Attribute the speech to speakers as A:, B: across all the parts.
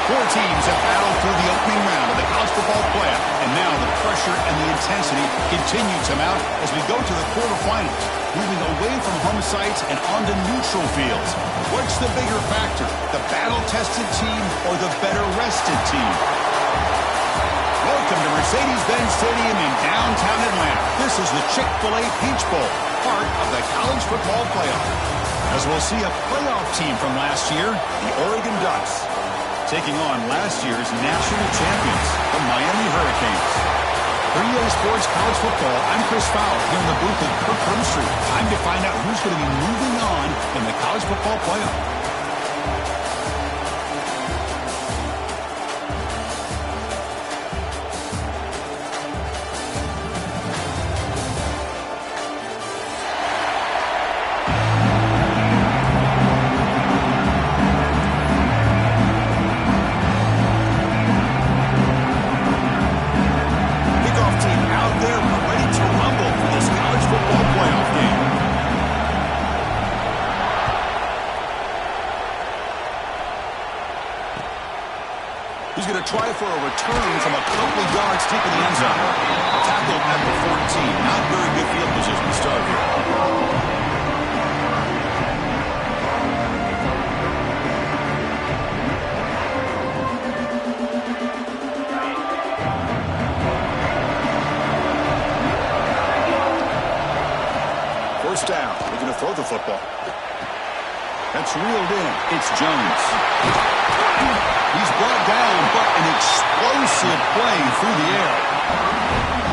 A: Four teams have battled through the opening round of the college football playoff, and now the pressure and the intensity continue to mount as we go to the quarterfinals, moving away from home sites and onto neutral fields. What's the bigger factor, the battle-tested team or the better-rested team? Welcome to Mercedes-Benz Stadium in downtown Atlanta. This is the Chick-fil-A Peach Bowl, part of the college football playoff. As we'll see a playoff team from last year, the Oregon Ducks, taking on last year's national champions, the Miami Hurricanes. For EA Sports College Football, I'm Chris Fowler here in the booth at Kirk Street. Time to find out who's going to be moving on in the college football playoff. Try for a return from a couple of yards deep in the end zone. Tackled at the 14. Not very good field position to start here. First down. They're going to throw the football. That's reeled in. It's Jones. He's brought down, but an explosive play through the air.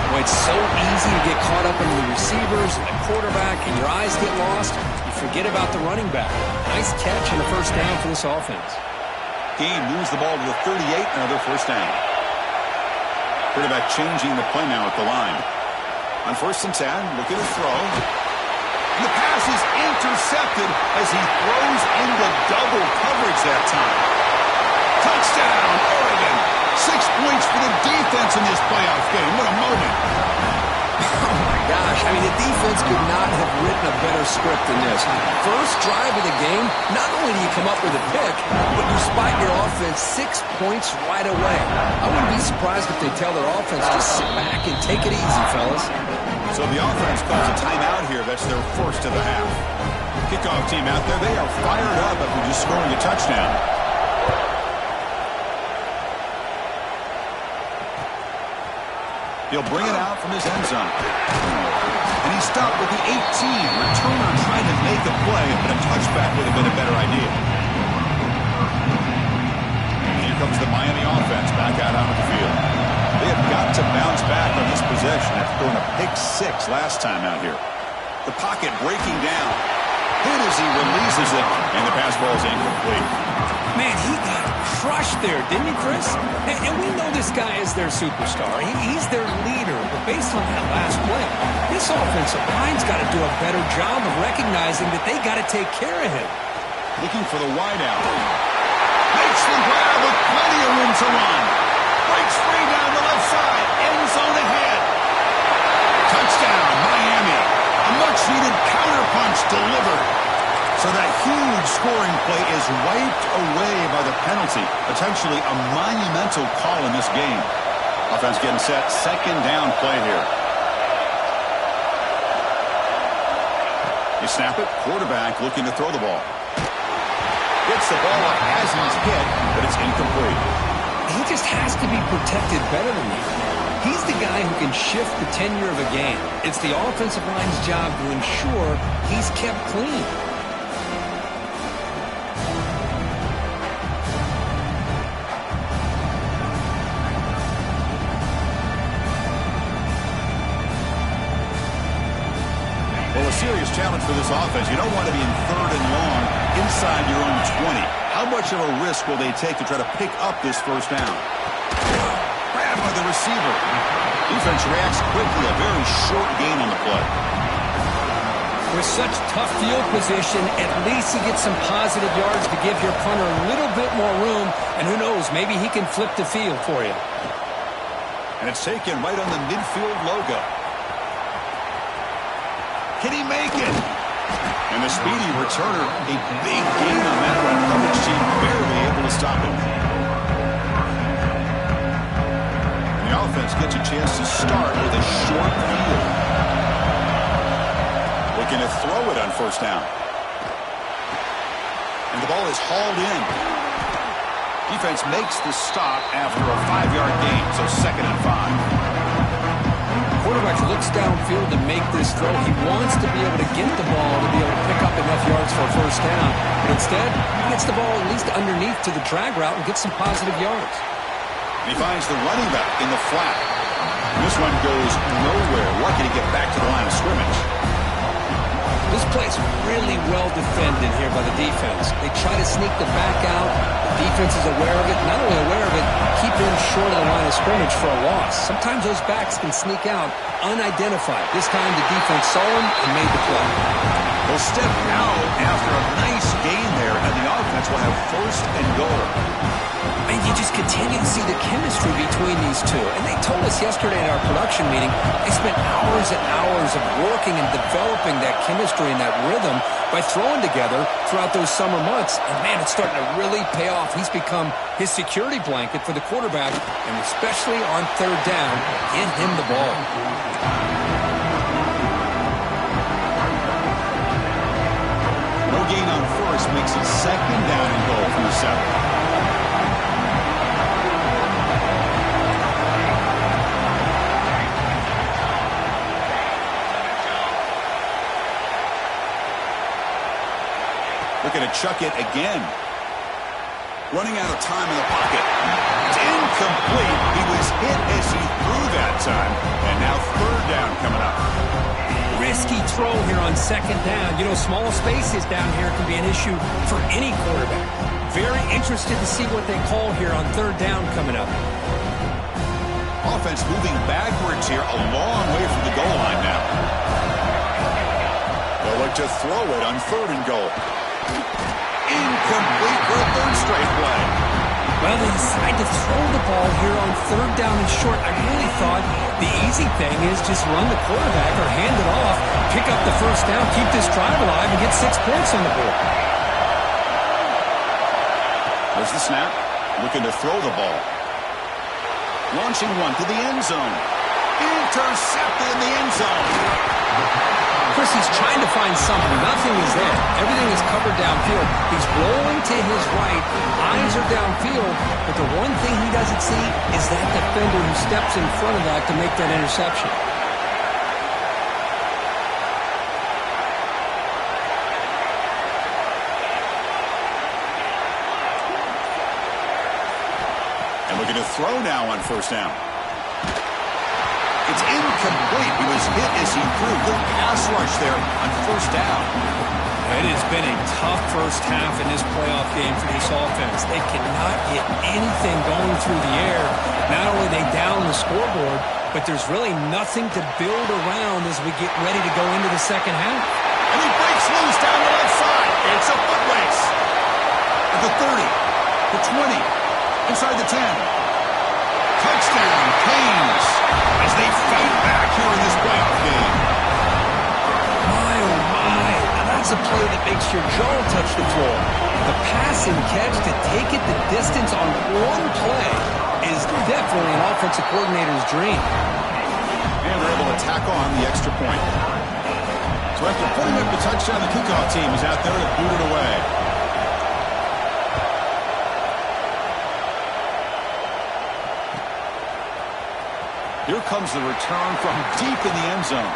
B: Well, it's so easy to get caught up into the receivers and the quarterback, and your eyes get lost. You forget about the running back. Nice catch and a first down for this offense.
A: Gain moves the ball to the 38, another first down. Quarterback changing the play now at the line. On 1st and 10, looking to throw. And the pass is intercepted as he throws into double coverage that time. Touchdown, Oregon. 6 points for the defense in this playoff game. What a moment.
B: Oh, my gosh. I mean, the defense could not have written a better script than this. First drive of the game, not only do you come up with a pick, but you spike your offense 6 points right away. I wouldn't be surprised if they tell their offense to sit back and take it easy, fellas.
A: So the offense calls a timeout here. That's their first of the half. Kickoff team out there, they are fired up after just scoring a touchdown. He'll bring it out from his end zone. And he stopped with the 18. Returner trying to make a play, but a touchback would have been a better idea. And here comes the Miami offense back out onto the field. They have got to bounce back on this possession after throwing a pick 6 last time out here. The pocket breaking down. Hit as he releases it, and the pass ball is incomplete.
B: Man, he got crushed there, didn't he, Chris? And we know this guy is their superstar. He's their leader. But based on that last play, this offensive line's got to do a better job of recognizing that they got to take care of him.
A: Looking for the wideout. Makes the grab with plenty of room to run. Breaks free down the left side. End zone ahead. Touchdown, Miami. A much-needed counterpunch delivered. So that huge scoring play is wiped away by the penalty. Potentially a monumental call in this game. Offense getting set. Second down play here. You snap it. Quarterback looking to throw the ball. Gets the ball up as he's hit, but it's incomplete.
B: He just has to be protected better than that. He's the guy who can shift the tenure of a game. It's the offensive line's job to ensure he's kept clean.
A: Well, a serious challenge for this offense. You don't want to be in 3rd and long inside your own 20. How much of a risk will they take to try to pick up this first down? Grab by the receiver. Defense reacts quickly. A very short gain on the play.
B: With such tough field position, at least he gets some positive yards to give your punter a little bit more room. And who knows, maybe he can flip the field for you.
A: And it's taken right on the midfield logo. Can he make it? And the speedy returner, a big gain on that one. Coverage team barely able to stop him. offense gets a chance to start with a short field. Looking to throw it on first down. And the ball is hauled in. Defense makes the stop after a 5-yard gain, so 2nd and 5.
B: Quarterback looks downfield to make this throw. He wants to be able to get the ball to be able to pick up enough yards for a first down. But instead, he gets the ball at least underneath to the drag route and gets some positive yards.
A: He finds the running back in the flat. And this one goes nowhere. Lucky to get back to the line of scrimmage.
B: This play's really well defended here by the defense. They try to sneak the back out. The defense is aware of it. Not only aware of it, keep him short of the line of scrimmage for a loss. Sometimes those backs can sneak out unidentified. This time the defense saw him and made the play.
A: They'll step out after a nice gain there, and the offense will have 1st and goal.
B: And you just continue to see the chemistry between these two. And they told us yesterday in our production meeting, they spent hours and hours of working and developing that chemistry and that rhythm by throwing together throughout those summer months. And, man, it's starting to really pay off. He's become his security blanket for the quarterback, and especially on 3rd down, get him the ball.
A: No gain on first makes it 2nd down and goal from the 7. Looking to chuck it again. Running out of time in the pocket. It's incomplete. He was hit as he threw that time. And now 3rd down coming up.
B: Risky throw here on 2nd down. You know, small spaces down here can be an issue for any quarterback. Very interested to see what they call here on 3rd down coming up.
A: Offense moving backwards here, a long way from the goal line now. They'll look to throw it on 3rd and goal. Incomplete for a 3rd straight play.
B: Well, they decide to throw the ball here on 3rd down and short. I really thought the easy thing is just run the quarterback or hand it off, pick up the first down, keep this drive alive, and get 6 points on the board.
A: There's the snap. Looking to throw the ball. Launching one to the end zone. Intercepted in the end zone.
B: Chris, he's trying to find something. Nothing is there. Everything is covered downfield. He's rolling to his right. Eyes are downfield. But the one thing he doesn't see is that defender who steps in front of that to make that interception.
A: And looking to throw now on 1st down. It's incomplete. He was hit as he threw. Good pass rush there on 1st down.
B: It has been a tough first half in this playoff game for this offense. They cannot get anything going through the air. Not only are they down the scoreboard, but there's really nothing to build around as we get ready to go into the 2nd half.
A: And he breaks loose down the left side. It's a foot race. At the 30, the 20, inside the 10. Touchdown, Canes, as they fight back here in this playoff game.
B: My, oh my. Now that's a play that makes your jaw touch the floor. The pass and catch to take it the distance on one play is definitely an offensive coordinator's dream.
A: And they're able to tack on the extra point. So after putting up the touchdown, the kickoff team is out there to boot it away. Here comes the return from deep in the end zone.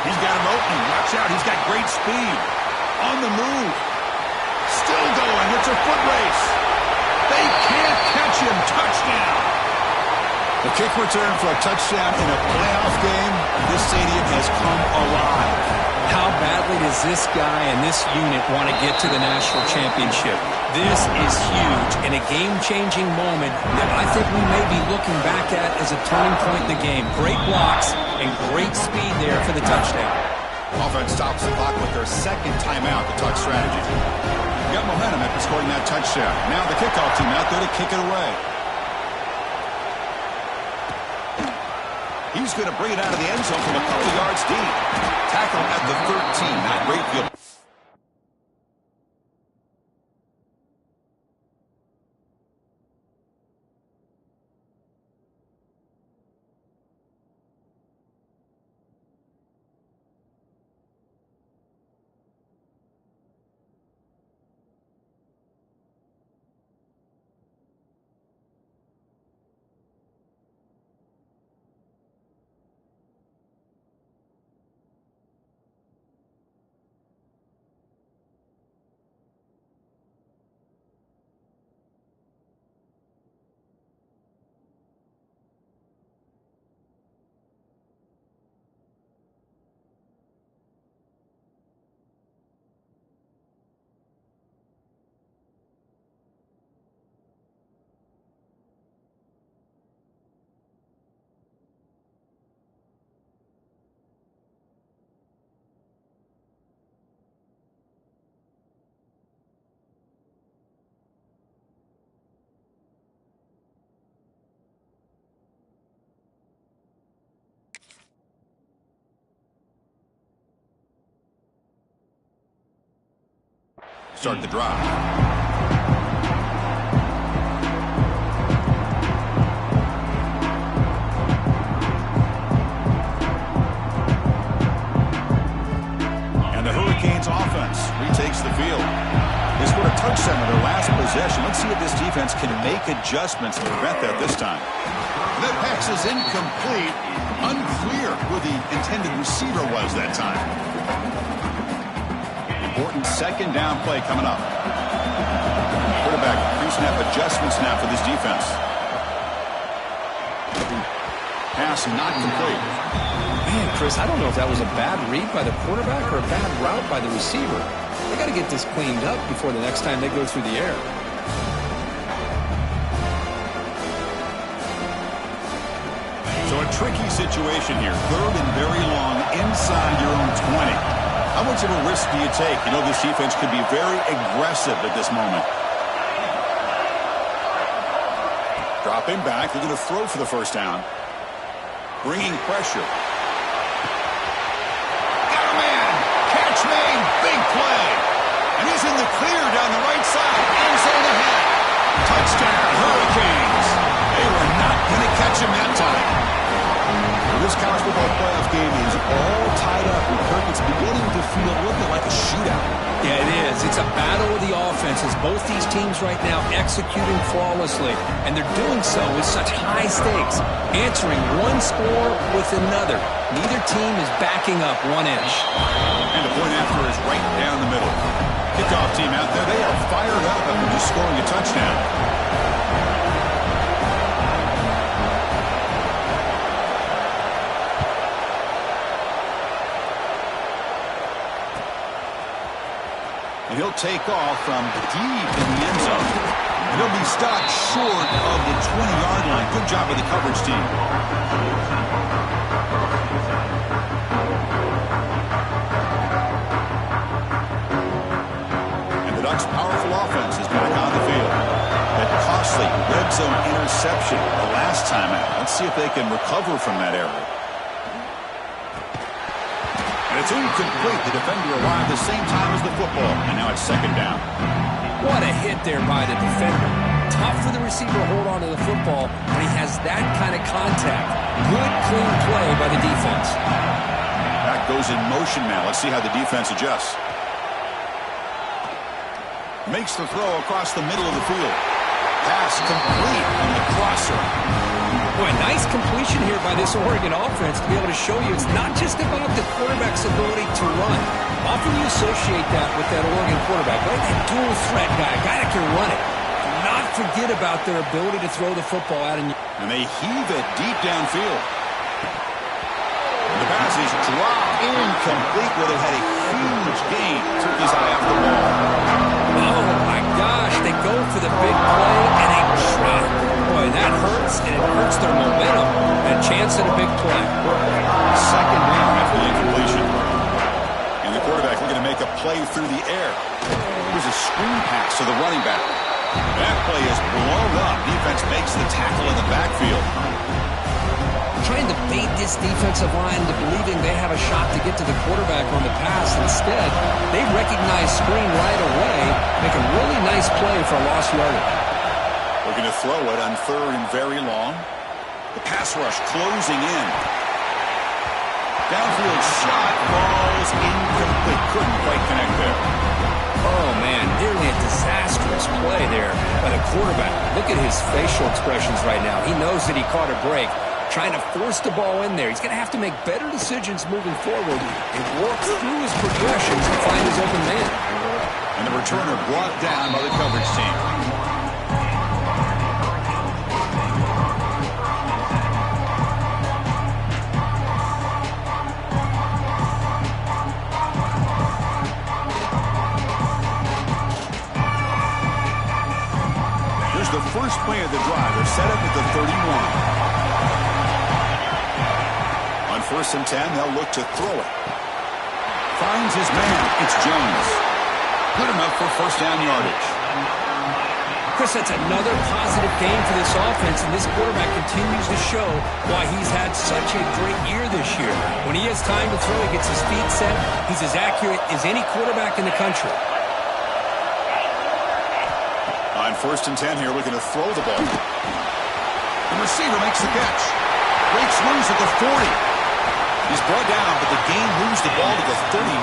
A: He's got him open. Watch out. He's got great speed. On the move. Still going. It's a foot race. They can't catch him. Touchdown. The kick return for a touchdown in a playoff game. This stadium has come alive.
B: How badly does this guy and this unit want to get to the national championship? This is huge and a game-changing moment that I think we may be looking back at as a turning point in the game. Great blocks and great speed there for the touchdown.
A: Offense stops the clock with their 2nd timeout to talk strategy. Got momentum after scoring that touchdown. Now the kickoff team out there to kick it away. He's going to bring it out of the end zone from a couple yards deep. Tackle at the 13. Not great field. start the drive. And the Hurricanes offense retakes the field. They scored a touchdown in their last possession. Let's see if this defense can make adjustments to prevent that this time. That pass is incomplete. Unclear who the intended receiver was that time. Important second down play coming up. Quarterback pre-snap adjustments now for this defense. Pass not complete.
B: Man, Chris, I don't know if that was a bad read by the quarterback or a bad route by the receiver. They got to get this cleaned up before the next time they go through the air.
A: So a tricky situation here. Third and very long inside your own 20. How much of a risk do you take? You know this defense could be very aggressive at this moment. Dropping back. They're going to throw for the first down. Bringing pressure. Got a man. Catch made. Big play. And he's in the clear down the right side. End zone ahead. Touchdown, Hurricanes. They were not going to catch him that time. Well, this college football playoff game is all tied up. And Kirk, it's beginning to feel looking like a shootout.
B: Yeah, it is. It's a battle of the offenses. Both these teams right now executing flawlessly. And they're doing so with such high stakes. Answering one score with another. Neither team is backing up 1 inch.
A: And the point after is right down the middle. Kickoff team out there. They are fired up after just scoring a touchdown. And he'll take off from deep in the end zone. And he'll be stopped short of the 20-yard line. Good job of the coverage team. And the Ducks' powerful offense is back on the field. That costly red zone interception the last time out. Let's see if they can recover from that error. And it's incomplete. The defender arrived the same time as the football. And now it's second down.
B: What a hit there by the defender. Tough for the receiver to hold on to the football when he has that kind of contact. Good, clean play by the defense.
A: That goes in motion now. Let's see how the defense adjusts. Makes the throw across the middle of the field. Pass complete on the crosser.
B: Boy, nice completion here by this Oregon offense to be able to show you it's not just about the quarterback's ability to run. Often you associate that with that Oregon quarterback, right? That dual threat guy, a guy that can run it. Do not forget about their ability to throw the football out.
A: And they heave it deep downfield. The pass is dropped incomplete where they had a huge gain. Took his eye off the ball.
B: Oh, my gosh. They go for the big play and they drop. Boy, that hurts, and it hurts their momentum. And a chance at a big play.
A: Second down after the incompletion. And the quarterback looking to make a play through the air. Here's a screen pass to the running back. That play is blown up. Defense makes the tackle in the backfield.
B: Trying to bait this defensive line into believing they have a shot to get to the quarterback on the pass. Instead, they recognize screen right away, make a really nice play for a lost yardage.
A: We're going to throw it on third and very long. The pass rush closing in. Downfield shot falls incomplete. Couldn't quite connect there.
B: Oh, man, nearly a disastrous play there by the quarterback. Look at his facial expressions right now. He knows that he caught a break. Trying to force the ball in there. He's going to have to make better decisions moving forward and work through his progressions to find his open man.
A: And the returner brought down by the coverage team. Here's the first play of the drive. They're set up at the 31. First and 10, they'll look to throw it. Finds his man. It's Jones. Good enough for first down yardage.
B: Chris, that's another positive game for this offense, and this quarterback continues to show why he's had such a great year this year. When he has time to throw, he gets his feet set. He's as accurate as any quarterback in the country.
A: On 1st and 10 here, looking to throw the ball. The receiver makes the catch. Breaks loose at the 40. He's brought down, but the gain moves the ball to the 39.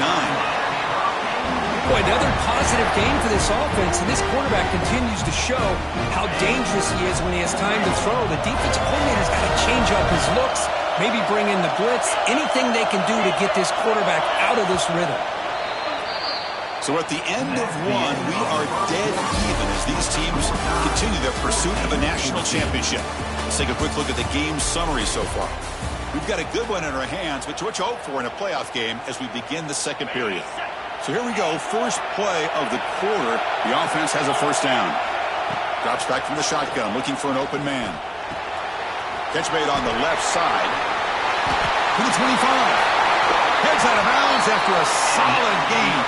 B: Boy, another positive game for this offense, and this quarterback continues to show how dangerous he is when he has time to throw. The defensive coordinator's got to change up his looks, maybe bring in the blitz, anything they can do to get this quarterback out of this rhythm.
A: So at the end of one, we are dead even as these teams continue their pursuit of a national championship. Let's take a quick look at the game summary so far. We've got a good one in our hands, but what you hope for in a playoff game as we begin the second period. So here we go, first play of the quarter. The offense has a first down. Drops back from the shotgun, looking for an open man. Catch made on the left side. To the 25. Heads out of bounds after a solid gain.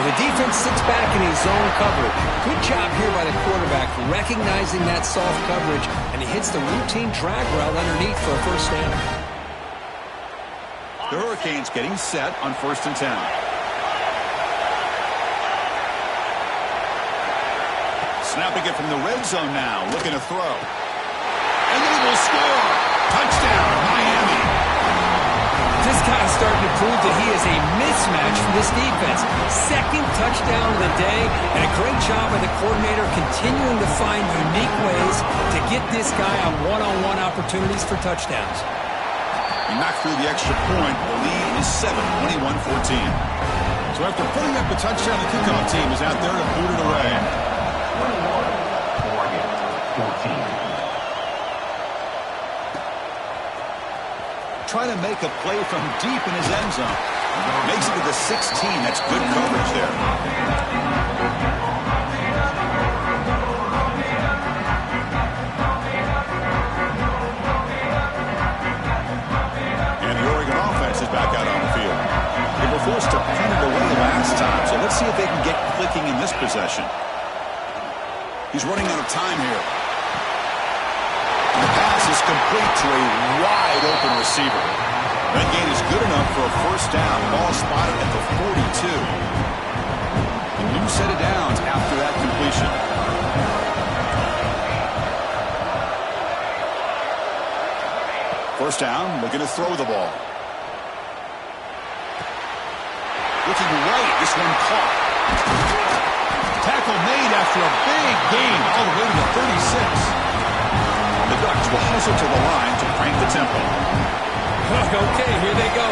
B: The defense sits back in his zone coverage. Good job here by the quarterback, recognizing that soft coverage, and he hits the routine drag route underneath for a first down.
A: The Hurricanes getting set on 1st and 10. Snapping it from the red zone now, looking to throw. And they will score. Touchdown, Miami.
B: This guy's starting to prove that he is a mismatch for this defense. Second touchdown of the day, and a great job by the coordinator continuing to find unique ways to get this guy on one-on-one opportunities for touchdowns.
A: He knocked through the extra point. The lead is 7, 21-14. So after putting up a touchdown, the kickoff team is out there to boot it away.
C: 14.
A: Trying to make a play from deep in his end zone. Makes it to the 16. That's good coverage there. And the Oregon offense is back out on the field. They were forced to punt it away last time, so let's see if they can get clicking in this possession. He's running out of time here. And the pass is complete to a wide-open receiver. That gain is good enough for a first down. Ball spotted at the 42. A new set of downs after that completion. First down, looking to throw the ball. Looking right, this one caught. Tackle made after a big gain all the way to the 36. The Ducks will hustle to the line to crank the tempo.
B: Okay, here they go.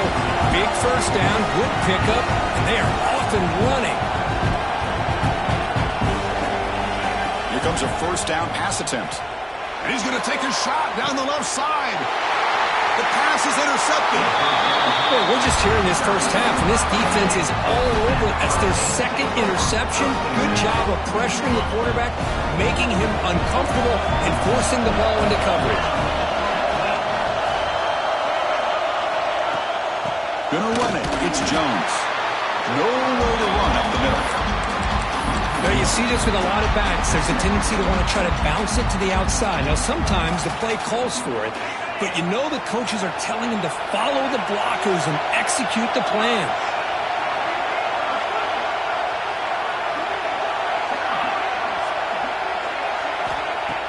B: Big first down, good pickup, and they are off and running.
A: Here comes a first down pass attempt. And he's going to take a shot down the left side. The pass is intercepted.
B: Well, we're just hearing this first half, and this defense is all over it. That's their second interception. Good job of pressuring the quarterback, making him uncomfortable, and forcing the ball into coverage.
A: Gonna run it. It's Jones. Nowhere to run up the middle.
B: Now, you see this with a lot of backs. There's a tendency to want to try to bounce it to the outside. Now, sometimes the play calls for it, but you know the coaches are telling them to follow the blockers and execute the plan.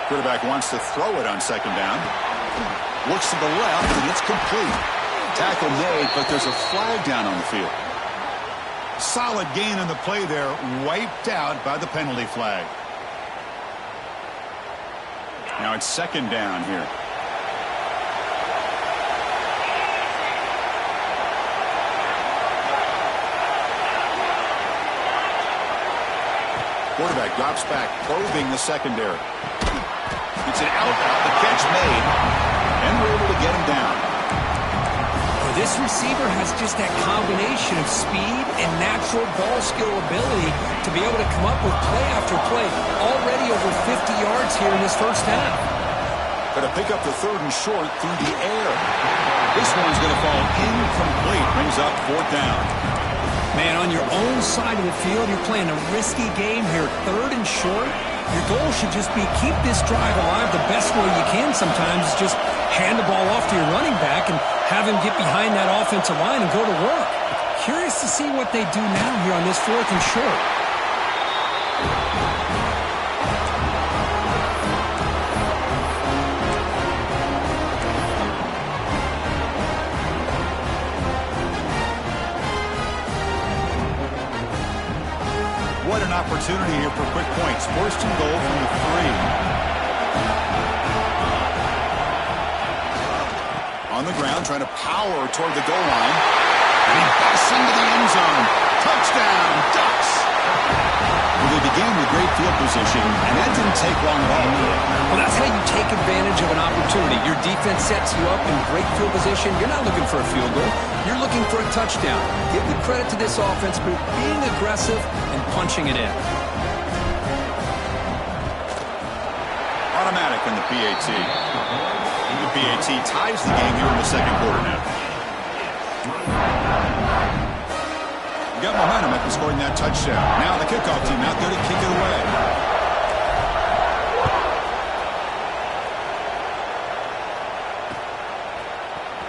A: Quarterback wants to throw it on second down. Looks to the left, and it's complete. Tackle made, but there's a flag down on the field. Solid gain on the play there, wiped out by the penalty flag. Now it's second down here. Quarterback drops back, probing the secondary. It's an out route, the catch made, and we're able to get him down.
B: This receiver has just that combination of speed and natural ball skill ability to be able to come up with play after play. Already over 50 yards here in this first half.
A: Going to pick up the third and short through the air. This one's going to fall incomplete. Brings up fourth down.
B: Man, on your own side of the field, you're playing a risky game here. Third and short. Your goal should just be keep this drive alive the best way you can sometimes. Is just hand the ball off to your running back and have him get behind that offensive line and go to work. Curious to see what they do now here on this fourth and short.
A: an opportunity here for quick points. First and goal from the 3. On the ground, trying to power toward the goal line. And he busts into the end zone. Touchdown, Ducks! Well, they began with great field position, and that didn't take long at all.
B: Well, that's how you take advantage of an opportunity. Your defense sets you up in great field position. You're not looking for a field goal. You're looking for a touchdown. Give the credit to this offense for being aggressive and punching it in.
A: Automatic in the PAT. The PAT ties the game here in the second quarter now. Got momentum after scoring that touchdown. Now the kickoff team out there to kick it away.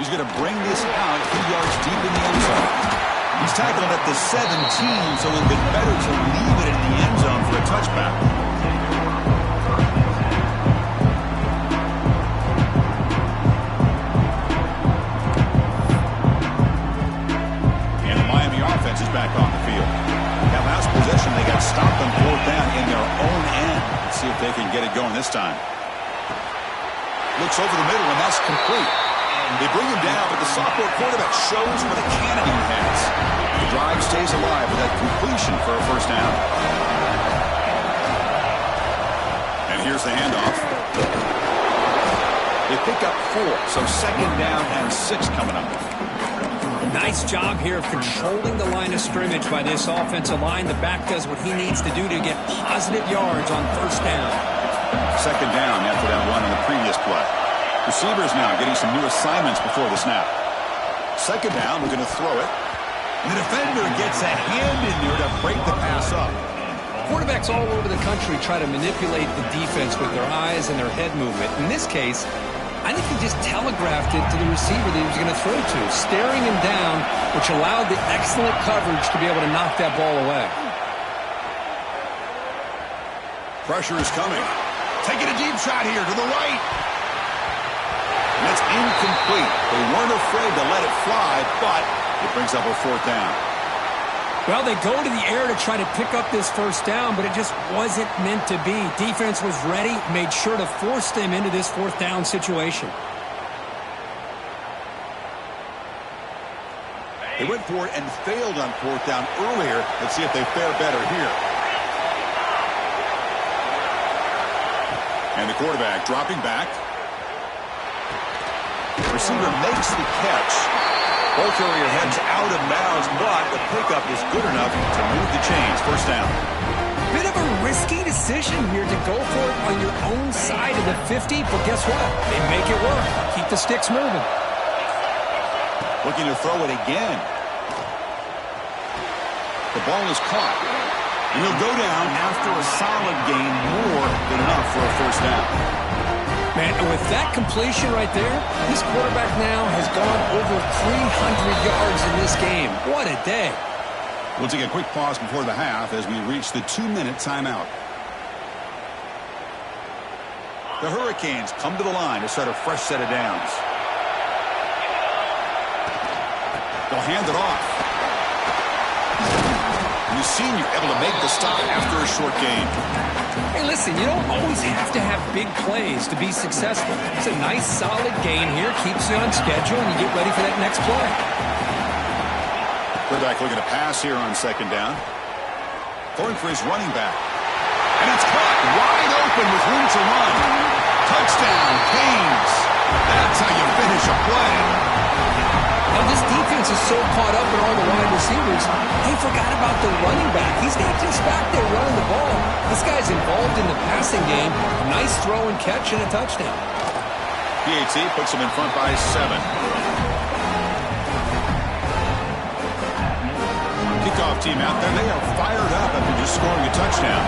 A: He's going to bring this out 2 yards deep in the end zone. He's tackled at the 17, so it would have been better to leave it in the end zone for a touchback. Is back on the field. That last possession, they got stopped on 4th down in their own end. Let's see if they can get it going this time. Looks over the middle, and that's complete. They bring him down, but the sophomore quarterback shows what a cannon he has. The drive stays alive with that completion for a first down. And here's the handoff. They pick up 4, so second down and 6 coming up.
B: Nice job here of controlling the line of scrimmage by this offensive line. The back does what he needs to do to get positive yards on first down.
A: Second down after that one on the previous play. Receivers now getting some new assignments before the snap. Second down, we're going to throw it. And the defender gets a hand in there to break the pass up.
B: Quarterbacks all over the country try to manipulate the defense with their eyes and their head movement. In this case, I think he just telegraphed it to the receiver that he was going to throw to, staring him down, which allowed the excellent coverage to be able to knock that ball away.
A: Pressure is coming. Taking a deep shot here to the right. And that's incomplete. They weren't afraid to let it fly, but it brings up a 4th down.
B: Well, they go to the air to try to pick up this first down, but it just wasn't meant to be. Defense was ready, made sure to force them into this 4th down situation.
A: They went for it and failed on 4th down earlier. Let's see if they fare better here. And the quarterback dropping back. Receiver makes the catch. Ball carrier heads out of bounds, but the pickup is good enough to move the chains. First down.
B: Bit of a risky decision here to go for it on your own side of the 50, but guess what? They make it work. Keep the sticks moving.
A: Looking to throw it again. The ball is caught. And he'll go down after a solid gain, more than enough for a first down.
B: Man, and with that completion right there, this quarterback now has gone over 300 yards in this game. What a day.
A: We'll take a quick pause before the half as we reach the 2-minute timeout. The Hurricanes come to the line to start a fresh set of downs. They'll hand it off. And the senior able to make the stop after a short gain.
B: Hey, listen, you don't always have to have big plays to be successful. It's a nice, solid gain here. Keeps you on schedule, and you get ready for that next play.
A: Quarterback looking to pass here on second down. Going for his running back. And it's caught wide open with room to run. Touchdown, Canes. That's how you finish a play.
B: Now, this defense is so caught up in all the wide receivers, they forgot about the running back. He's not just back there running the ball. This guy's involved in the passing game. Nice throw and catch and a touchdown.
A: PAT puts him in front by 7. Kickoff team out there. They are fired up after just scoring a touchdown.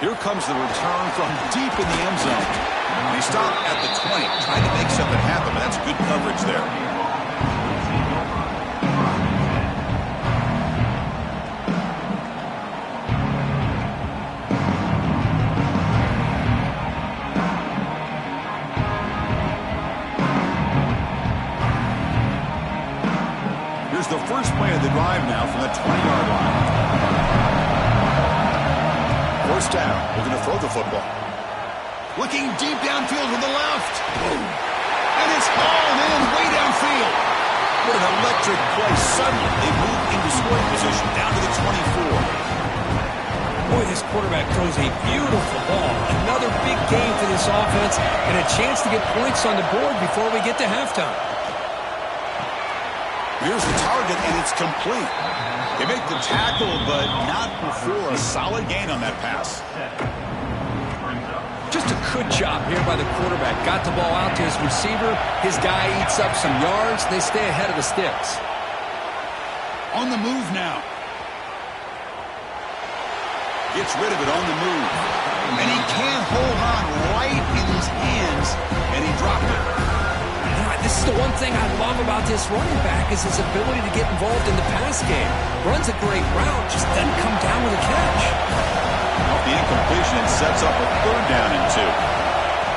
A: Here comes the return from deep in the end zone. And he stopped at the 20, trying to make something happen, but that's good coverage there. 20-yard line. First down. We're going to throw the football. Looking deep downfield with the left. And it's hauled in way downfield. What an electric play. Suddenly, they move into scoring position down to the 24.
B: Boy, this quarterback throws a beautiful ball. Another big game for this offense and a chance to get points on the board before we get to halftime.
A: Here's the target, and it's complete. They make the tackle, but not before a solid gain on that pass.
B: Just a good job here by the quarterback. Got the ball out to his receiver. His guy eats up some yards. They stay ahead of the sticks.
A: On the move now. Gets rid of it on the move. And he can't hold on right in his hands, and he dropped it.
B: This is the one thing I love about this running back is his ability to get involved in the pass game. Runs a great route, just doesn't come down with a catch.
A: Off the incompletion, it sets up a third down and 2.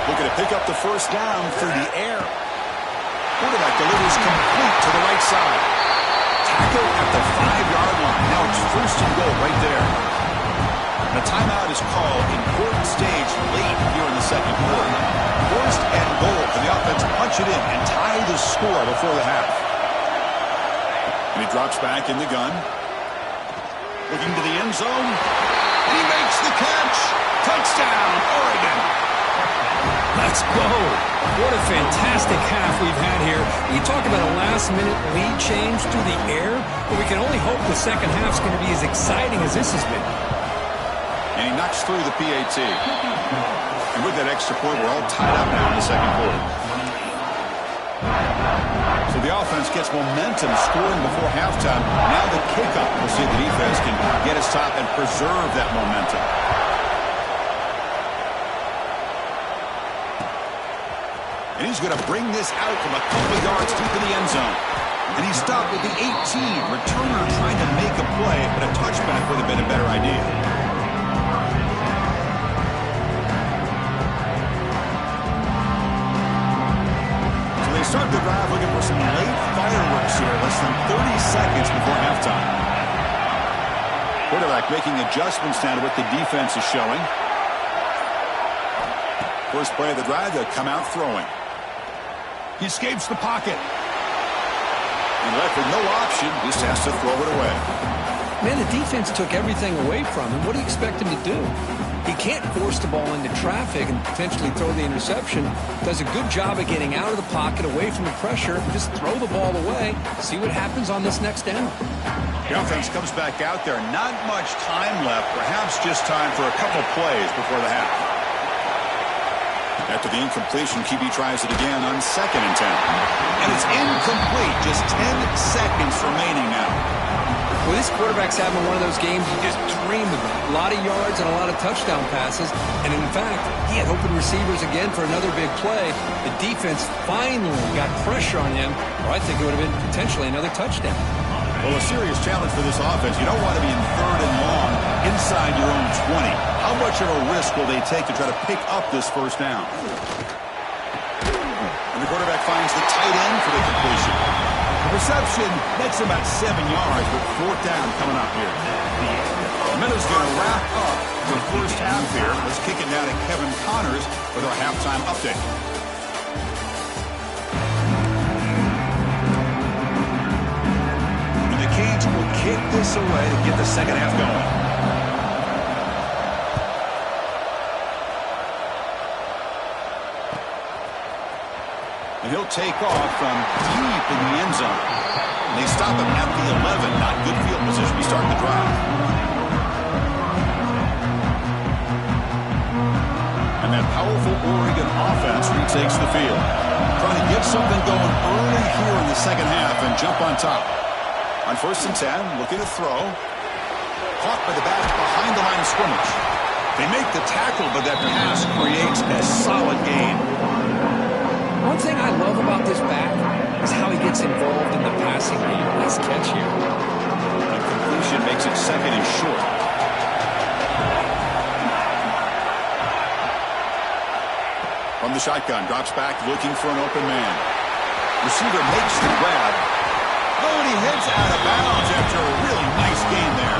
A: Looking to pick up the first down through the air. Quarterback delivers complete to the right side. Tackle at the 5-yard line. Now it's first and goal right there. The timeout is called. Important stage late here in the second quarter. First and goal for the offense to punch it in and tie the score before the half. And he drops back in the gun. Looking to the end zone. And he makes the catch. Touchdown, Oregon.
B: Let's go. What a fantastic half we've had here. You talk about a last-minute lead change through the air, but we can only hope the second half's going to be as exciting as this has been.
A: And he knocks through the PAT. And with that extra point, we're all tied up now in the second quarter. So the offense gets momentum scoring before halftime. Now the kickoff. We'll see if the defense can get a stop and preserve that momentum. And he's going to bring this out from a couple yards deep in the end zone. And he stopped with the 18. Returner trying to make a play, but a touchback would have been a better idea. Start the drive looking for some late fireworks here. Less than 30 seconds before halftime. Quarterback making adjustments now to what the defense is showing. First play of the drive, they'll come out throwing. He escapes the pocket. And left with no option, just has to throw it away.
B: Man, the defense took everything away from him. What do you expect him to do? He can't force the ball into traffic and potentially throw the interception. Does a good job of getting out of the pocket, away from the pressure, and just throw the ball away. See what happens on this next down.
A: The offense comes back out there. Not much time left. Perhaps just time for a couple plays before the half. After the incompletion, QB tries it again on 2nd and 10. And it's incomplete. Just 10 seconds remaining now.
B: Well, this quarterback's having one of those games you just dream about. A lot of yards and a lot of touchdown passes. And in fact, he had open receivers again for another big play. The defense finally got pressure on him, or I think it would have been potentially another touchdown.
A: Well, a serious challenge for this offense. You don't want to be in 3rd and long inside your own 20. How much of a risk will they take to try to pick up this first down? And the quarterback finds the tight end for the completion. The reception, that's about 7 yards, but 4th down coming up here. Miller's going to wrap up the first half here. Let's kick it now to Kevin Connors with our halftime update. And the Canes will kick this away to get the second half going. And he'll take off from deep in the end zone. And they stop him at the 11. Not good field position to start the drive. And that powerful Oregon offense retakes the field. Trying to get something going early here in the second half and jump on top. On 1st and 10, looking to throw. Caught by the back behind the line of scrimmage. They make the tackle, but that pass creates a solid gain.
B: One thing I love about this back is how he gets involved in the passing game. Nice catch here.
A: The completion makes it 2nd and short. From the shotgun, drops back looking for an open man. Receiver makes the grab. Oh, and he heads out of bounds after a really nice game there.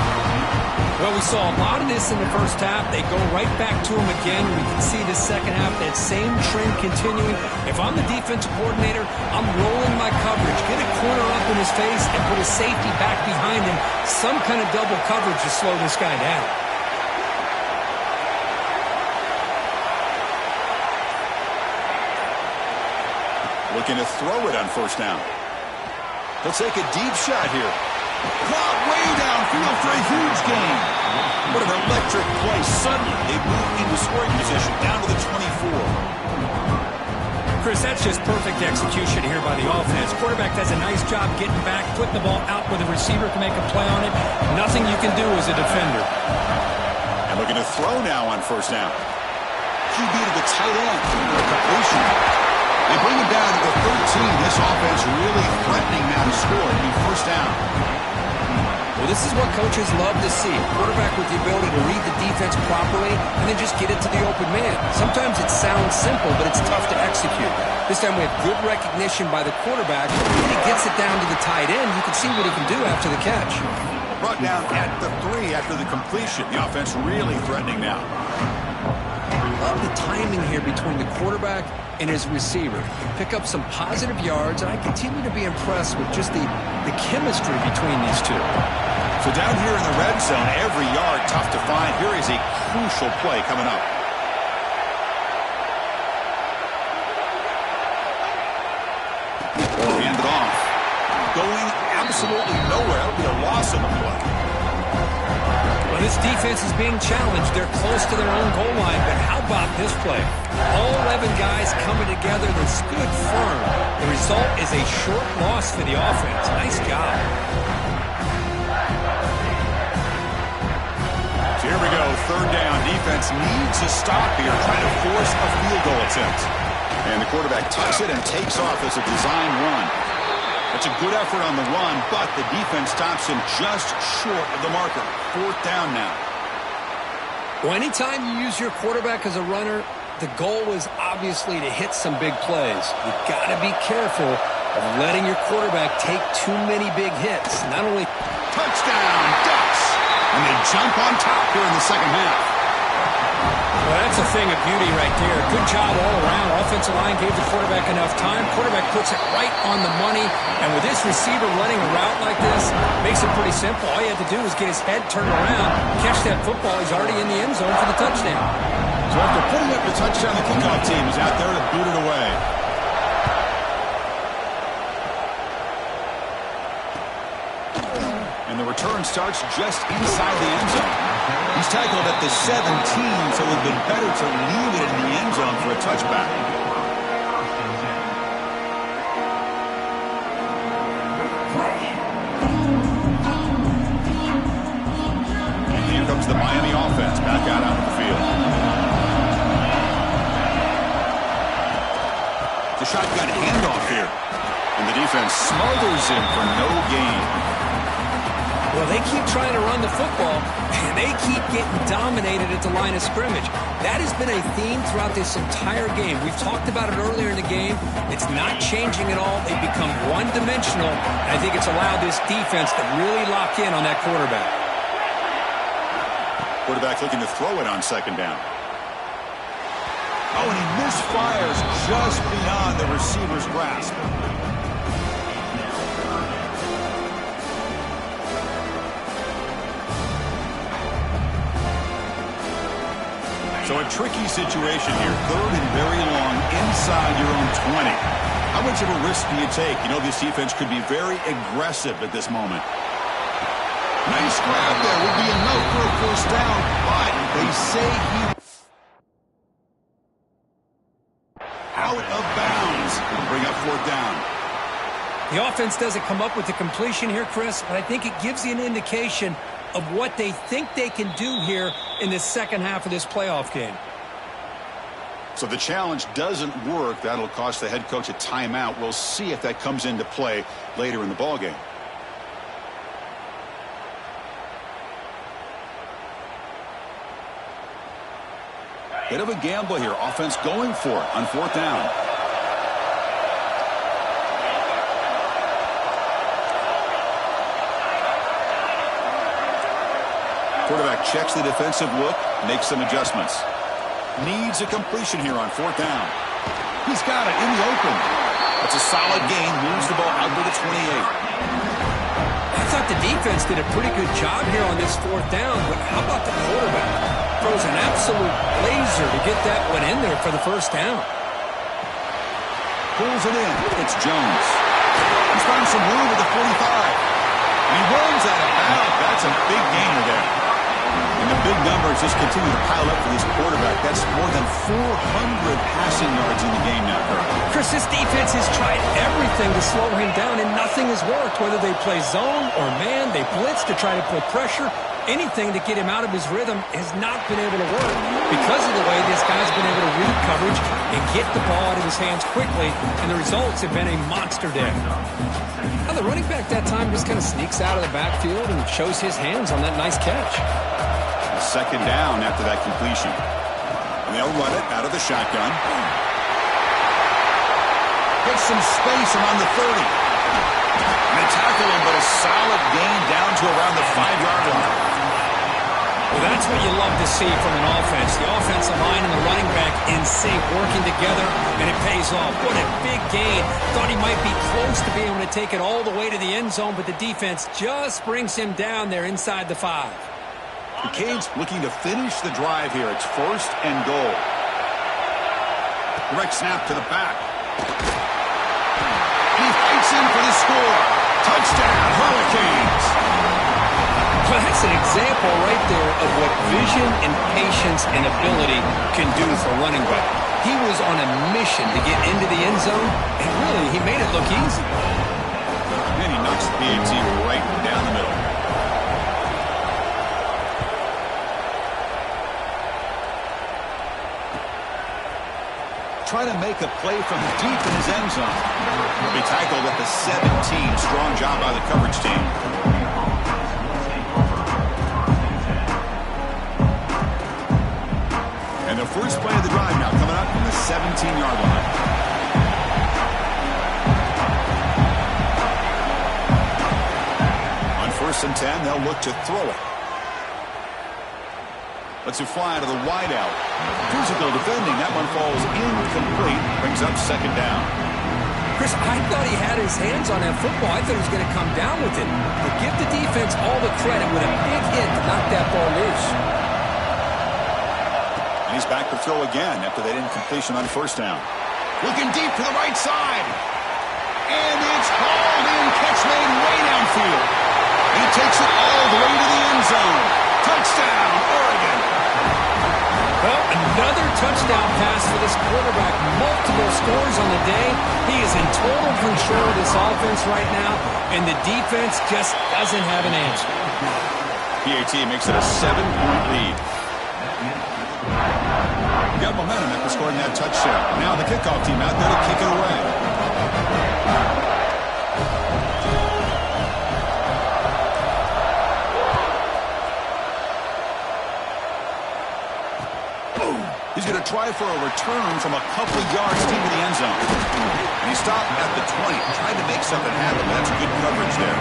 B: Well, we saw a lot of this in the first half. They go right back to him again. We can see the second half, that same trend continuing. If I'm the defensive coordinator, I'm rolling my coverage. Get a corner up in his face and put a safety back behind him. Some kind of double coverage to slow this guy down.
A: Looking to throw it on first down. He'll take a deep shot here. Caught way downfield for a huge gain. What an electric play. Suddenly, they move into scoring position down to the 24.
B: Chris, that's just perfect execution here by the offense. Quarterback does a nice job getting back, putting the ball out where the receiver can make a play on it. Nothing you can do as a defender.
A: And looking to throw now on first down. QB to the tight end for a completion. They bring him down to the 13. This offense really threatening now to score. It'll be first down.
B: Well, this is what coaches love to see. A quarterback with the ability to read the defense properly and then just get it to the open man. Sometimes it sounds simple, but it's tough to execute. This time we have good recognition by the quarterback. When he gets it down to the tight end, you can see what he can do after the catch.
A: Brought down at the 3 after the completion. The offense really threatening now.
B: Love the timing here between the quarterback and his receiver. Pick up some positive yards, and I continue to be impressed with just the chemistry between these two.
A: So down here in the red zone, every yard tough to find. Here is a crucial play coming up. Hand it off. Going absolutely nowhere. That'll be a loss of the play.
B: Well, this defense is being challenged. They're close to their own goal line, but how about this play? All 11 guys coming together. They stood firm. The result is a short loss for the offense. Nice job.
A: So here we go. Third down. Defense needs a stop here, trying to force a field goal attempt. And the quarterback tucks it and takes off as a design run. It's a good effort on the run, but the defense stops him just short of the marker. Fourth down now.
B: Well, anytime you use your quarterback as a runner, the goal is obviously to hit some big plays. You've got to be careful of letting your quarterback take too many big hits. Not only
A: Touchdown, Ducks. And they jump on top here in the second half.
B: Well, that's a thing of beauty right there. Good job all around. Offensive line gave the quarterback enough time. Quarterback puts it right on the money. And with this receiver running a route like this, makes it pretty simple. All you have to do is get his head turned around, catch that football. He's already in the end zone for the touchdown.
A: So after putting up the touchdown, the kickoff team is out there to boot it away. And the return starts just inside the end zone. He's tackled at the 17, so it would have been better to leave it in the end zone for a touchback. And here comes the Miami offense back out onto the field. The shotgun handoff here. And the defense smothers him for no gain.
B: Well, they keep trying to run the football, and they keep getting dominated at the line of scrimmage. That has been a theme throughout this entire game. We've talked about it earlier in the game. It's not changing at all. They've become one-dimensional, and I think it's allowed this defense to really lock in on that quarterback.
A: Quarterback looking to throw it on second down. Oh, and he misfires just beyond the receiver's grasp. So a tricky situation here. Third and very long inside your own 20. How much of a risk do you take? You know this defense could be very aggressive at this moment. Nice grab there. Would be enough for a first down, but they say he out of bounds. It'll bring up fourth down.
B: The offense doesn't come up with the completion here, Chris, but I think it gives you an indication of what they think they can do here in the second half of this playoff game.
A: So the challenge doesn't work. That'll cost the head coach a timeout. We'll see if that comes into play later in the ballgame. Bit of a gamble here. Offense going for it on fourth down. Quarterback checks the defensive look, makes some adjustments. Needs a completion here on 4th down. He's got it in the open. That's a solid gain. Moves the ball out to the 28.
B: I thought the defense did a pretty good job here on this 4th down, but how about the quarterback? Throws an absolute laser to get that one in there for the 1st down.
A: Pulls it in. It's Jones. He's found some room at the 45. And he runs out of bounds. That's a big gainer there. And the big numbers just continue to pile up for this quarterback. That's more than 400 passing yards in the game now, Kirk.
B: Chris, this defense has tried everything to slow him down, and nothing has worked. Whether they play zone or man, they blitz to try to put pressure. Anything to get him out of his rhythm has not been able to work because of the way this guy's been able to read coverage and get the ball out of his hands quickly, and the results have been a monster day. Now, the running back that time just kind of sneaks out of the backfield and shows his hands on that nice catch.
A: 2nd down after that completion. And they'll run it out of the shotgun. Gets some space around the 30. And they tackle him, but a solid gain down to around the 5-yard line.
B: Well, that's what you love to see from an offense. The offensive line and the running back in sync, working together, and it pays off. What a big gain. Thought he might be close to being able to take it all the way to the end zone, but the defense just brings him down there inside the 5.
A: The Canes looking to finish the drive here. It's 1st and goal. Direct snap to the back. And he fights in for the score. Touchdown, Hurricanes.
B: Well, that's an example right there of what vision and patience and ability can do for a running back. He was on a mission to get into the end zone, and really, he made it look easy.
A: And he knocks the PAT right down the middle. Try to make a play from deep in his end zone. He'll be tackled at the 17. Strong job by the coverage team. And the first play of the drive now coming up from the 17-yard line. On 1st and 10, they'll look to throw it. Lets it fly to the wideout. Physical defending. That one falls incomplete. Brings up 2nd down.
B: Chris, I thought he had his hands on that football. I thought he was going to come down with it. But give the defense all the credit with a big hit to knock that ball loose.
A: And he's back to throw again after that incompletion on 1st down. Looking deep to the right side. And it's hauled in. Catch made way downfield. He takes it all the way to the end zone. Touchdown, Oregon.
B: Well, another touchdown pass for this quarterback. Multiple scores on the day. He is in total control of this offense right now, and the defense just doesn't have an answer.
A: PAT makes it a 7-point lead. Got momentum after scoring that touchdown. Now the kickoff team out there to kick it away. He's going to try for a return from a couple of yards deep in the end zone. And he stopped at the 20, trying to make something happen. That's good coverage there.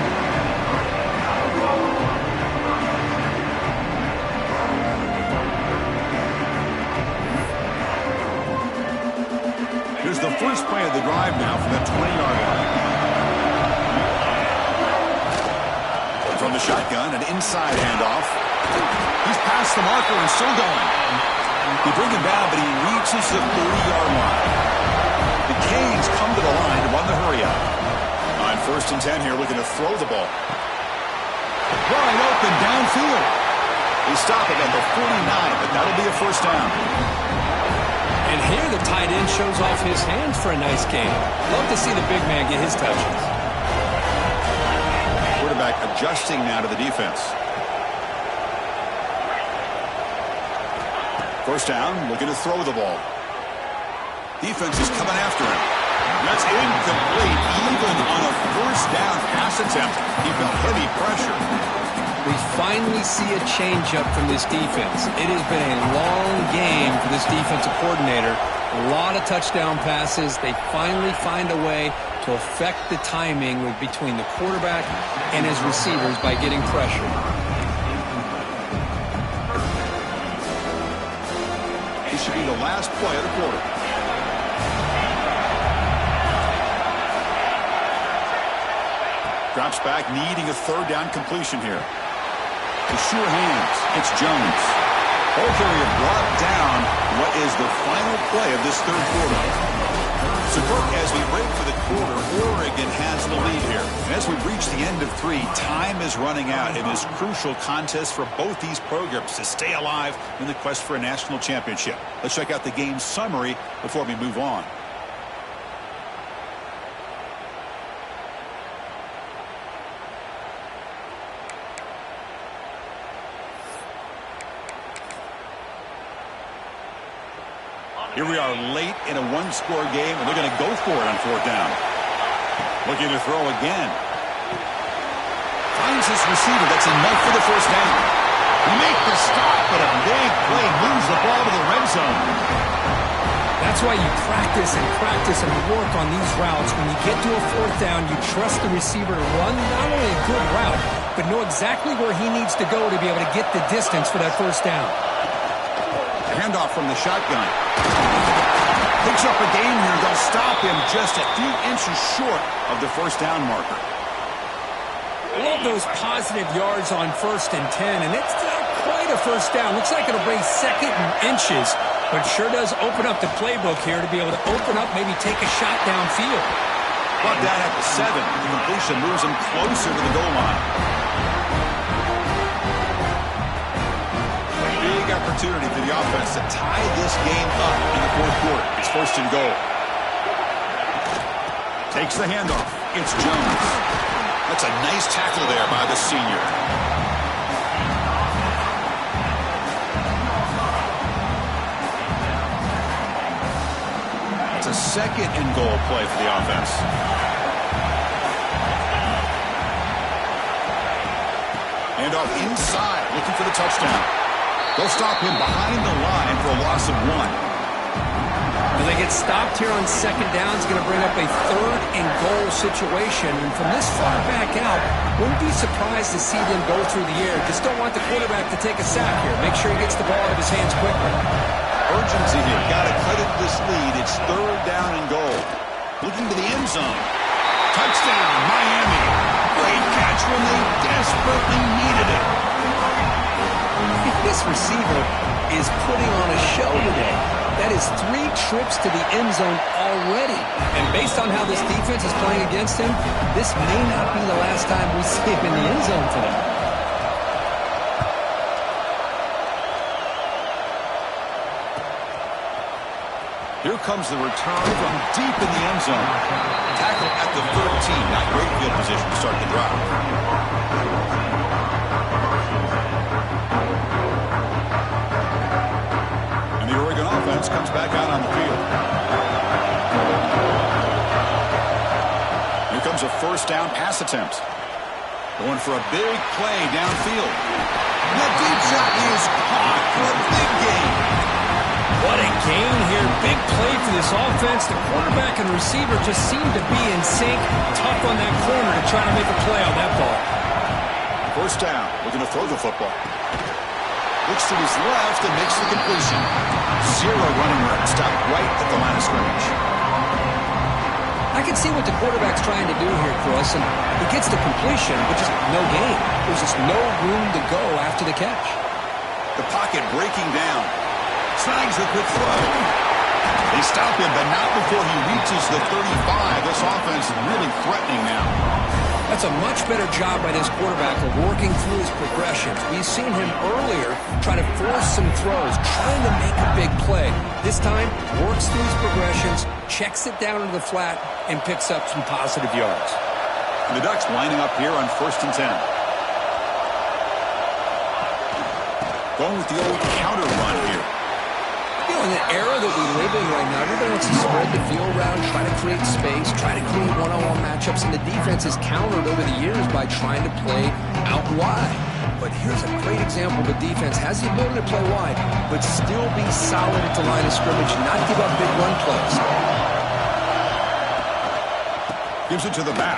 A: Here's the first play of the drive now from that 20-yard line. From the shotgun, an inside handoff. He's past the marker and still going. They bring him down, but he reaches the 30-yard line. The Canes come to the line to run the hurry-up. On 1st and 10 here, looking to throw the ball. Wide open downfield. They stop him at the 49, but that'll be a 1st down.
B: And here the tight end shows off his hands for a nice game. Love to see the big man get his touches.
A: Quarterback adjusting now to the defense. 1st down, looking to throw the ball. Defense is coming after him. That's incomplete. Even on a 1st down pass attempt, he felt heavy pressure.
B: We finally see a change-up from this defense. It has been a long game for this defensive coordinator. A lot of touchdown passes. They finally find a way to affect the timing between the quarterback and his receivers by getting pressure.
A: This should be the last play of the quarter. Drops back, needing a third down completion here. To sure hands, it's Jones. Ball carrier brought down what is the final play of this third quarter. So, Burke, as we break for the quarter, Oregon has the lead here. And as we reach the end of 3, time is running out in this crucial contest for both these programs to stay alive in the quest for a national championship. Let's check out the game summary before we move on. Here we are late in a one-score game, and they're going to go for it on 4th down. Looking to throw again. Finds his receiver. That's enough for the first down. Make the stop, but a big play moves the ball to the red zone.
D: That's why you practice and work on these routes. When you get to a 4th down, you trust the receiver to run not only a good route, but know exactly where he needs to go to be able to get the distance for that first down.
A: Handoff from the shotgun. Picks up a gain here. They'll stop him just a few inches short of the first down marker.
D: I love those positive yards on 1st and 10, and it's not quite a first down. Looks like it'll bring 2nd and inches, but sure does open up the playbook here to be able to open up, maybe take a shot downfield.
A: Brought down at the 7. The completion moves him closer to the goal line. Big opportunity for the offense to tie this game up in the 4th quarter. It's 1st and goal. Takes the handoff. It's Jones. That's a nice tackle there by the senior. It's a 2nd and goal play for the offense. Handoff inside, looking for the touchdown. They'll stop him behind the line for a loss of 1.
D: When they get stopped here on 2nd down, it's going to bring up a 3rd and goal situation. And from this far back out, wouldn't be surprised to see them go through the air. Just don't want the quarterback to take a sack here. Make sure he gets the ball out of his hands quickly.
A: Urgency here. Got to credit this lead. It's 3rd down and goal. Looking to the end zone. Touchdown, Miami. Great catch when they desperately needed it.
D: This receiver is putting on a show today. That is 3 trips to the end zone already. And based on how this defense is playing against him, this may not be the last time we see him in the end zone today.
A: Here comes the return from deep in the end zone. Tackle at the 13. Not great field position to start the drive. And the Oregon offense comes back out on the field. Here comes a 1st down pass attempt. Going for a big play downfield. The deep shot is caught for a big gain.
D: What a gain here. Big play for this offense. The quarterback and receiver just seem to be in sync. Tough on that corner to try to make a play on that ball.
A: 1st down. Looking to throw the football. Looks to his left and makes the completion. 0 running room. Stopped right at the line of scrimmage.
D: I can see what the quarterback's trying to do here, Chris, and he gets the completion, but just no gain. There's just no room to go after the catch.
A: The pocket breaking down. Snags the quick throw. They stop him, but not before he reaches the 35. This offense is really threatening now.
D: That's a much better job by this quarterback of working through his progressions. We've seen him earlier try to force some throws, trying to make a big play. This time, works through his progressions, checks it down into the flat, and picks up some positive yards.
A: And the Ducks lining up here on 1st and 10. Going with the old counter run here.
D: You know, in the era that we live in right now, everybody wants to spread the field around, try to create space, try to create one-on-one matchups, and the defense has countered over the years by trying to play out wide. But here's a great example. The defense has the ability to play wide, but still be solid at the line of scrimmage and not give up big run plays.
A: Gives it to the back.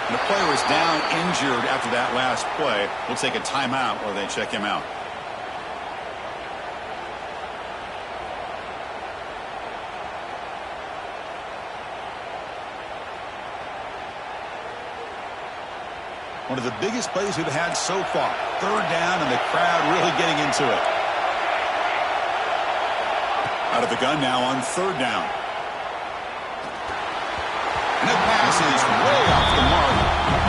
A: And the player is down injured after that last play. We'll take a timeout while they check him out. One of the biggest plays we've had so far. Third down, and the crowd really getting into it. Out of the gun now on third down. And that pass is way off the mark.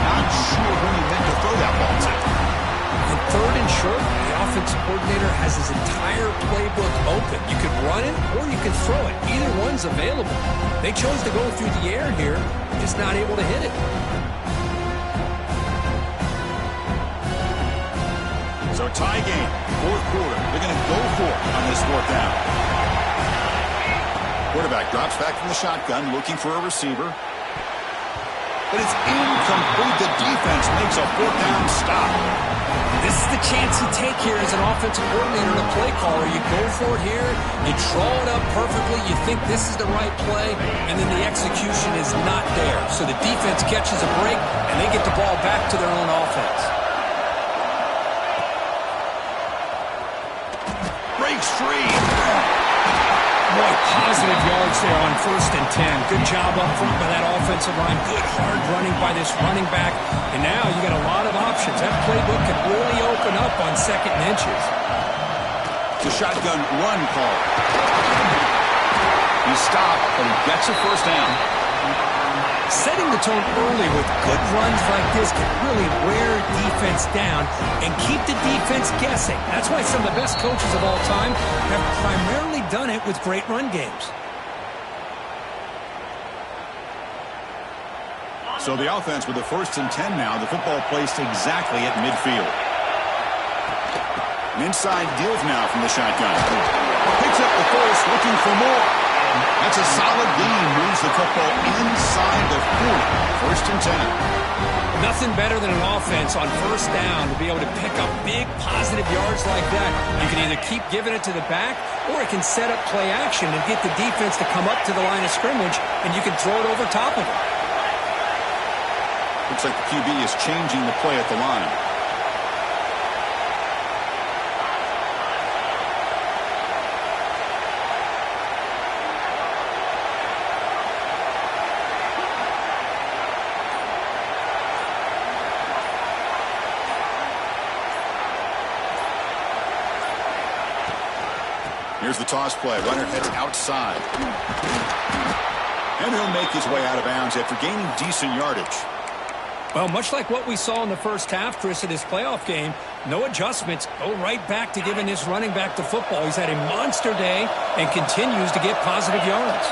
A: Not sure who he meant to throw that ball to.
D: And third and short, the offensive coordinator has his entire playbook open. You could run it or you can throw it. Either one's available. They chose to go through the air here, just not able to hit it.
A: So tie game, fourth quarter. They're going to go for it on this fourth down. Quarterback drops back from the shotgun, looking for a receiver. But it's incomplete. The defense makes a fourth down stop.
D: This is the chance you take here as an offensive coordinator and a play caller. You go for it here, you draw it up perfectly, you think this is the right play, and then the execution is not there. So the defense catches a break, and they get the ball back to their own offense.
A: Breaks free.
D: Boy, positive yards there on 1st and 10. Good job up front by that offensive line. Good hard running by this running back. And now you got a lot of options. That playbook could really open up on 2nd and inches.
A: The shotgun run call. He stopped, but he gets a first down.
D: Setting the tone early with good runs like this can really wear defense down and keep the defense guessing. That's why some of the best coaches of all time have primarily done it with great run games.
A: So the offense with the 1st and 10 now. The football placed exactly at midfield. An inside deals now from the shotgun. Picks up the first, looking for more. That's a solid gain. Moves the football inside the 40. 1st and 10.
D: Nothing better than an offense on 1st down to be able to pick up big positive yards like that. You can either keep giving it to the back, or it can set up play action and get the defense to come up to the line of scrimmage, and you can throw it over top of it.
A: Looks like the QB is changing the play at the line. Here's the toss play. Runner heads outside. And he'll make his way out of bounds after gaining decent yardage.
D: Well, much like what we saw in the first half, Chris, of this playoff game, no adjustments. Go right back to giving this running back the football. He's had a monster day and continues to get positive yards.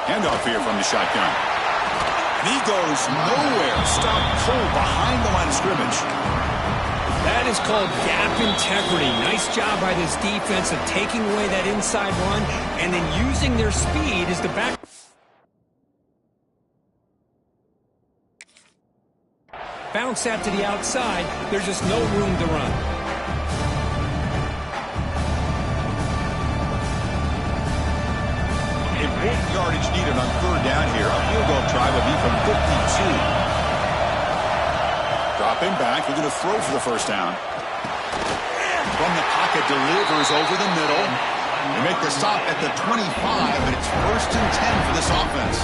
A: Handoff here from the shotgun. And he goes nowhere. Stopped cold behind the line of scrimmage.
D: That is called gap integrity. Nice job by this defense of taking away that inside run and then using their speed as the back. Bounce that to the outside. There's just no room to run.
A: Important yardage needed on 3rd down here. A field goal try will be from 52. Dropping back. We're going to throw for the 1st down. From the pocket, delivers over the middle. They make the stop at the 25, but it's 1st and 10 for this offense.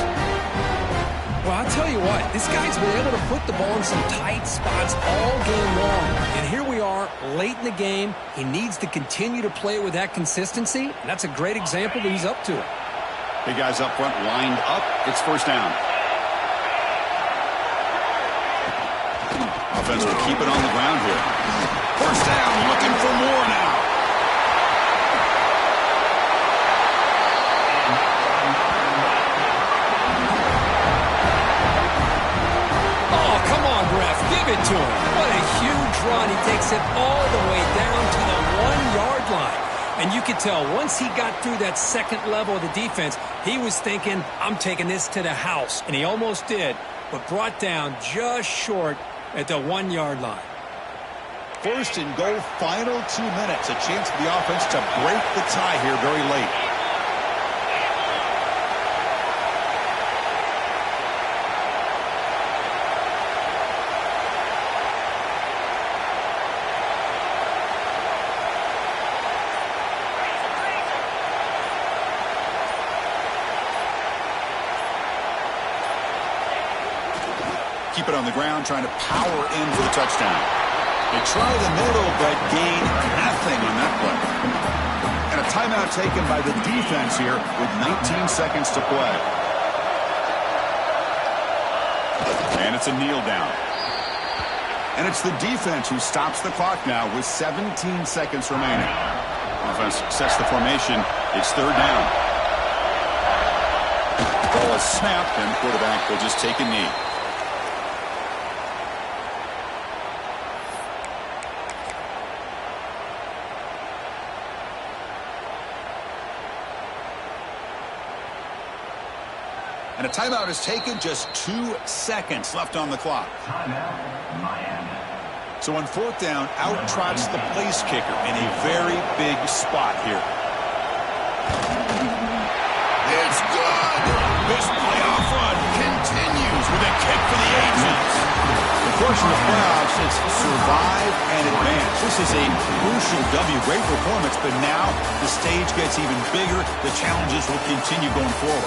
D: Well, I'll tell you what, this guy's been able to put the ball in some tight spots all game long. And here we are, late in the game. He needs to continue to play with that consistency. And that's a great example that he's up to it.
A: Big guys up front lined up. It's 1st down. Offense will keep it on the ground here. 1st down, looking for more now.
D: Oh, come on, ref. Give it to him. What a huge run. He takes it all the way down to the 1-yard line. And you could tell once he got through that second level of the defense, he was thinking, I'm taking this to the house. And he almost did, but brought down just short at the 1-yard line.
A: 1st and goal, final 2 minutes. A chance for the offense to break the tie here very late. keep it on the ground, trying to power in for the touchdown. They try the middle, but gain nothing on that play. And a timeout taken by the defense here with 19 seconds to play. And it's a kneel down. And it's the defense who stops the clock now with 17 seconds remaining. Offense sets the formation. It's third down. Ball is snapped, and the quarterback will just take a knee. And a timeout is taken, just 2 seconds left on the clock.
C: Timeout, Miami.
A: So on fourth down, out trots the place kicker in a very big spot here. It's good! This playoff run continues with a kick for the ages. Of course, in the playoffs, it's survive and advance. This is a crucial W. Great performance, but now the stage gets even bigger. The challenges will continue going forward.